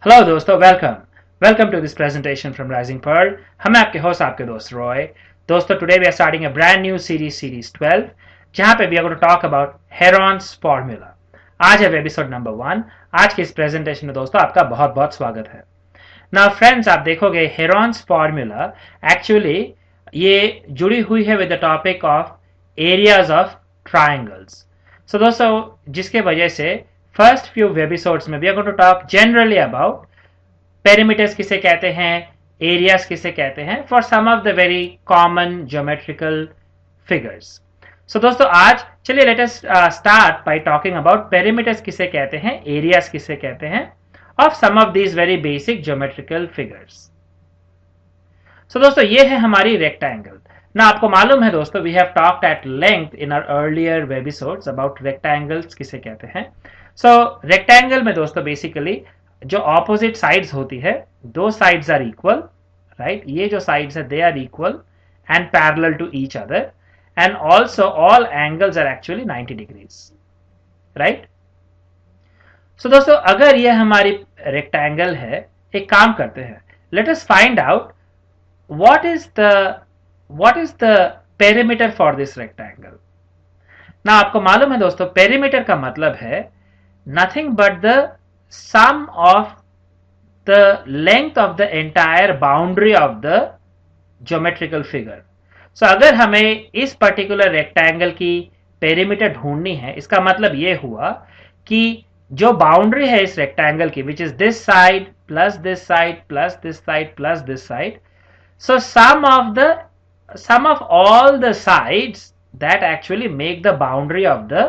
Hello दोस्तों, welcome to this presentation from Rising Pearl. हम आपके होस्ट, आपके दोस्त रॉय। दोस्तों, today we are starting a brand new series 12, जहां पे we are going to talk about Heron's formula. आज है एपिसोड नंबर 1। आज के इस प्रेजेंटेशन में दोस्तों आपका बहुत बहुत स्वागत है। नाउ फ्रेंड्स, आप देखोगे हेरॉन्स फार्मूला एक्चुअली ये जुड़ी हुई है with the topic of areas of triangles. So दोस्तों, जिसके वजह से फर्स्ट फ्यू एपिसोड्स में we are going to talk generally about perimeters किसे कहते हैं, एरियाज किसे कहते हैं, for some of the very common geometrical figures. So दोस्तों, आज चलिए let us start by talking about perimeters किसे कहते हैं, एरियाज किसे कहते हैं of some of these very basic geometrical figures. So दोस्तों, ये है हमारी रेक्टेंगल ना। आपको मालूम है दोस्तों, we have talked at length in our earlier webisodes about rectangles किसे कहते हैं। सो रेक्टेंगल में दोस्तों बेसिकली जो ऑपोजिट साइड्स होती है, दो साइड्स आर इक्वल, राइट। ये जो साइड्स है they are equal and parallel to each other, and also all angles are actually 90 degrees, right. So दोस्तों, अगर ये हमारी रेक्टेंगल है, एक काम करते हैं, let us find out what is the perimeter for this rectangle. ना आपको मालूम है दोस्तों, पेरीमीटर का मतलब है nothing but the sum of the length of the entire boundary of the geometrical figure. So अगर हमें इस पर्टिकुलर रेक्टेंगल की पेरीमीटर ढूंढनी है, इसका मतलब यह हुआ कि जो बाउंड्री है इस रेक्टेंगल की, which is this side plus this side plus this side plus this side, so sum of all the sides that actually make the boundary of the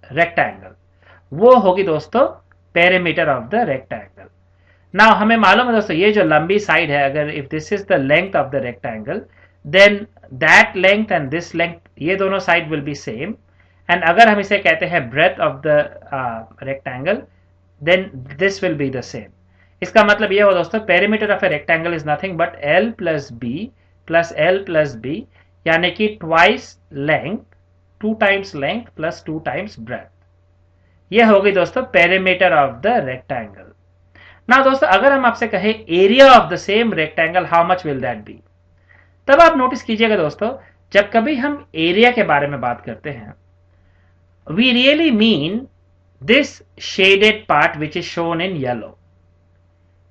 rectangle, वो होगी दोस्तों perimeter of the rectangle. Now हमें मालूम है दोस्तों, ये जो लंबी साइड है, अगर if this is the length of the rectangle, then that length and this length, ये दोनों side will be same. And अगर हम इसे कहते हैं breadth of the rectangle, then this will be the same. इसका मतलब यह हो दोस्तों, perimeter of a rectangle is nothing but L plus B, यानी कि twice length, 2 times length plus 2 times breadth. यह हो गई दोस्तों पेरीमीटर ऑफ द रेक्टेंगल। ना दोस्तों, अगर हम आपसे कहें area of the same rectangle, how much will that be, तब आप नोटिस कीजिएगा दोस्तों, जब कभी हम एरिया के बारे में बात करते हैं, we really mean this shaded part which is shown in yellow.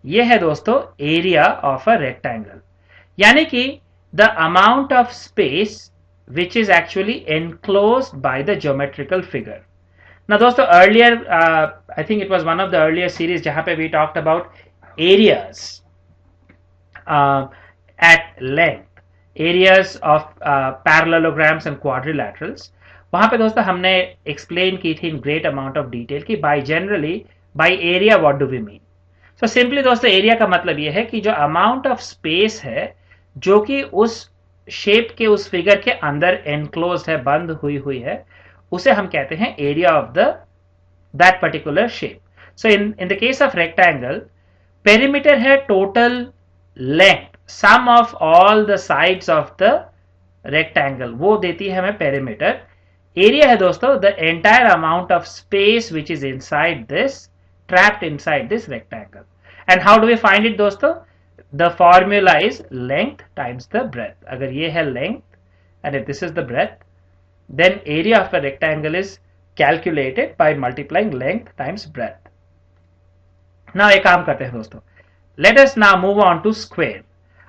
ये है दोस्तों एरिया ऑफ अ रेक्टेंगल, यानी कि the amount of space which is actually enclosed by the geometrical figure. ना दोस्तों, earlier I think it was one of the earlier series जहां पे we talked about areas at length, areas of parallelograms and quadrilaterals. वहां पे दोस्तों हमने explain की थी in great amount of detail की by generally by area what do we mean. तो सिंपली दोस्तों, एरिया का मतलब यह है कि जो अमाउंट ऑफ स्पेस है जो कि उस शेप के, उस फिगर के अंदर एनक्लोज है, बंद हुई है, उसे हम कहते हैं area of the that particular shape. So in the case of rectangle, perimeter है total length, sum of all the sides of the rectangle, वो देती है हमें पेरीमीटर। एरिया है दोस्तों the entire amount of space which is inside this, trapped inside this rectangle. And how do we find it दोस्तों? The formula is length times the breadth. अगर ये है length and if this is the breadth, then area of a rectangle is calculated by multiplying length times breadth. Now एक काम करते हैं दोस्तों, let us now move on to square.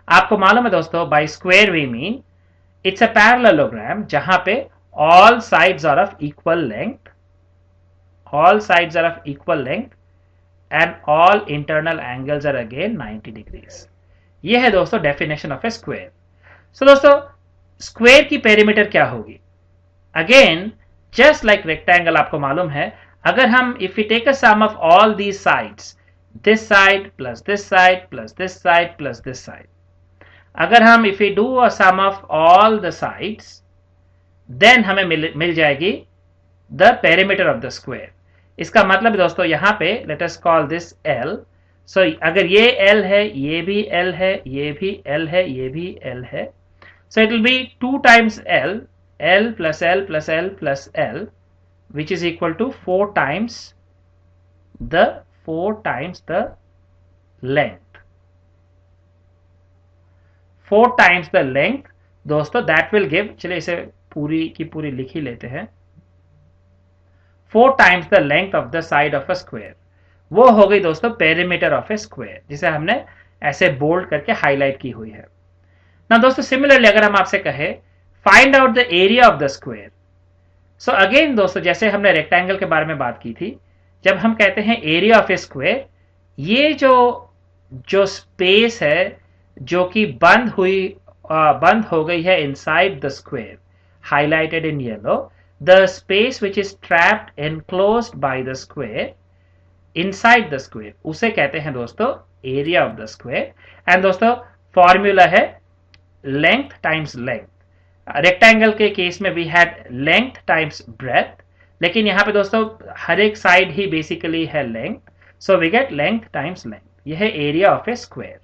आपको मालूम है दोस्तों, by square we mean it's a parallelogram जहां पे all sides are of equal length, and all internal angles are again 90 degrees. ये है दोस्तों डेफिनेशन ऑफ ए स्क्वायर। सो दोस्तों, स्क्वायर की पेरीमीटर क्या होगी? अगेन जस्ट लाइक रेक्टेंगल, आपको मालूम है, अगर हम if we take a sum of all these sides, this side plus this side plus this side plus this side, अगर हम if we do a sum of all the sides, then हमें मिल जाएगी the perimeter of the square. इसका मतलब दोस्तों यहां पे let us call this L। So अगर ये L है, ये भी L है, ये भी L है, ये भी L है, so it will be 2 times L, L plus L plus L plus L, which is equal to 4 times the length. 4 times the length दोस्तों that will give, चलिए इसे पूरी की पूरी लिख ही लेते हैं. 4 times the length of the side of a square. वो हो गई दोस्तों पेरीमीटर ऑफ ए स्क्वायर, जिसे हमने ऐसे बोल्ड करके हाईलाइट की हुई है ना. दोस्तों सिमिलरली अगर हम आपसे कहे find out the area of the square, so again दोस्तों जैसे हमने रेक्टेंगल के बारे में बात की थी, जब हम कहते हैं एरिया ऑफ ए स्क्वायर, ये जो स्पेस है जो कि बंद हो गई है inside the square, highlighted in yellow, the space which is trapped enclosed by the square inside the square, उसे कहते हैं दोस्तों area of the square. And दोस्तों फॉर्मूला है लेंथ टाइम्स लेंथ. रेक्टेंगल के केस में we had length times breadth, लेकिन यहां पे दोस्तों हर एक साइड ही बेसिकली है length, so we get length times length. यह है एरिया ऑफ ए स्क्वायर.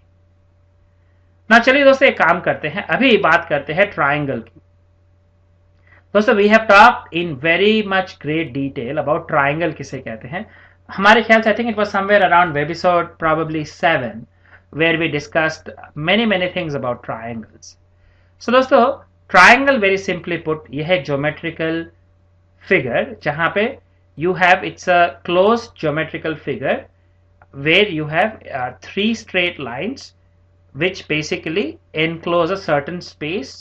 ना चलिए दोस्तों एक काम करते हैं, अभी बात करते हैं ट्राइंगल की. दोस्तों we have talked in very much great detail about triangle किसे कहते हैं. हमारे ख्याल से I think it was somewhere around episode probably 7 where we discussed many things about triangles. So दोस्तों triangle very simply put यह है geometrical figure जहां पे you have, it's a closed geometrical figure where you have 3 straight lines which basically enclose a certain space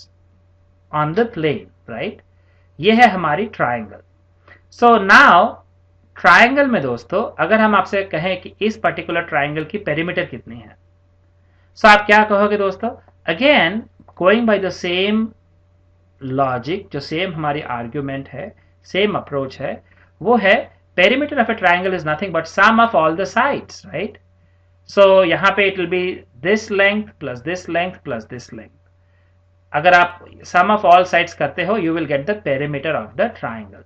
on the plane, right? यह है हमारी triangle. So now triangle में दोस्तों अगर हम आपसे कहें कि इस पर्टिकुलर ट्राइंगल की पेरीमीटर कितनी है, सो आप क्या कहोगे दोस्तों. Again going by the same logic, जो सेम हमारी आर्ग्यूमेंट है, सेम अप्रोच है, वो है perimeter of a triangle is nothing but sum of all the sides, right. So यहां पे it will be this length plus this length plus this length. अगर आप सम ऑफ ऑल साइड्स करते हो you will get the perimeter of the triangle.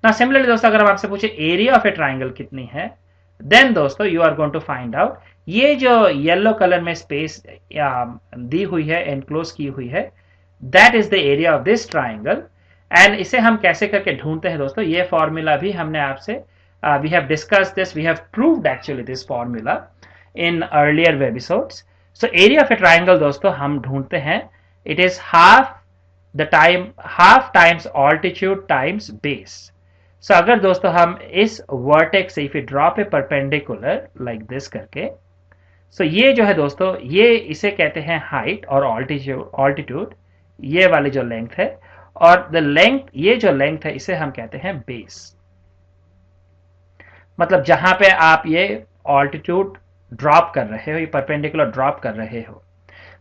ना similarly दोस्तों अगर हम आपसे पूछे एरिया ऑफ ए ट्राइंगल कितनी है, देन दोस्तों you are going to find out ये जो येलो कलर में स्पेस दी हुई है, एनक्लोज की हुई है, that is the area of this triangle. And इसे हम कैसे करके ढूंढते हैं दोस्तों, ये फॉर्मूला भी हमने आपसे we have discussed this, we have proved actually this formula in earlier episodes. So area of a triangle दोस्तों हम ढूंढते हैं, it is half times altitude times base. So अगर दोस्तों हम इस वर्टेक्स से if you drop a perpendicular like this करके, सो ये जो है दोस्तों ये इसे कहते हैं हाइट और ऑल्टीट्यूड, ये वाली जो लेंथ है, और द लेंथ, ये जो लेंथ है इसे हम कहते हैं बेस. मतलब जहां पे आप ये ऑल्टीट्यूड ड्रॉप कर रहे हो, ये परपेंडिकुलर ड्रॉप कर रहे हो.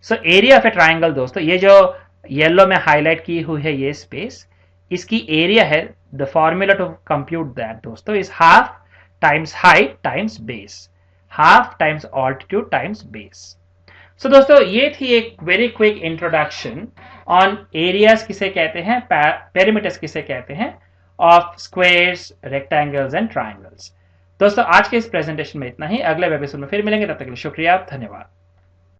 सो एरिया ऑफ ए ट्राइंगल दोस्तों ये जो येलो में हाईलाइट की हुई है ये स्पेस, इसकी एरिया है, the formula to compute that दोस्तों is half times height times base, half times altitude times base. So दोस्तों ये थी एक very quick introduction on areas किसे कहते हैं, पेरीमीटर्स किसे कहते हैं of squares, rectangles and triangles. दोस्तों आज के इस प्रेजेंटेशन में इतना ही. अगले एपिसोड में फिर मिलेंगे, तब तक के लिए शुक्रिया, धन्यवाद.